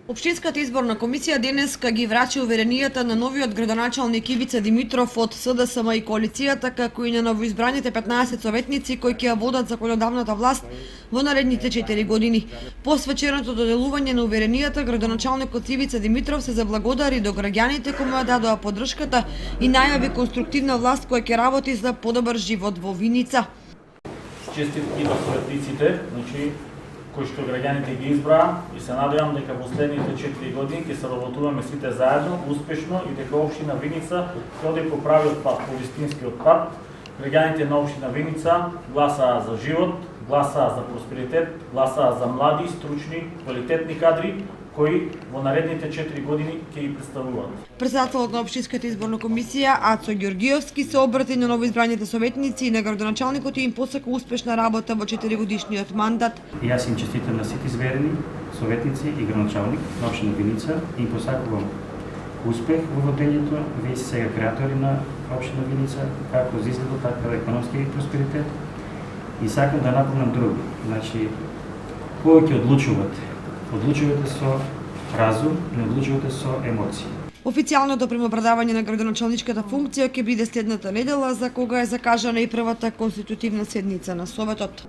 Општинската изборна комисија денеска ги врачи уверенијата на новиот градоначалник Ивица Димитров од СДСМ и коалицијата, како и на новоизбраните 15 советници кои ќе ја водат законодавната власт во наредните 4 години. По свеченото доделување на уверенијата, градоначалникот Ивица Димитров се заблагодари до граѓаните кои му ја дадоа поддршката и најави конструктивна власт која ќе работи за подобар живот во Виница. Честитки на советниците, кои што граѓаните ги избраа и се надевам дека во следните 4 години ќе се работуваме сите заедно, успешно и дека општина Виница ќе оди по правиот пат, по вистинскиот пат. Граѓаните на општина Виница гласаа за живот, гласаа за просперитет, гласаа за млади, стручни, квалитетни кадри кои во наредните 4 години ќе ги представуваат. Председателот на Општинската изборна комисија Ацо Ѓоргиевски се обрати на новоизбраните советници и на градоначалникот и им посака успешна работа во 4-годишниот мандат. И јас им честитам на сите зверени, советници и градоначалник на општина Виница и им посакувам успех во водењето, вие сте сега креатори на општина Виница, како за изгледот, така и економски просперитет. И сакам да напомнам друго, кога ќе одлучувате со разум, не одлучувате со емоции. Официјалното примопредавање на градоначалничката функција ќе биде следната недела, за кога е закажана и првата конститутивна седница на Советот.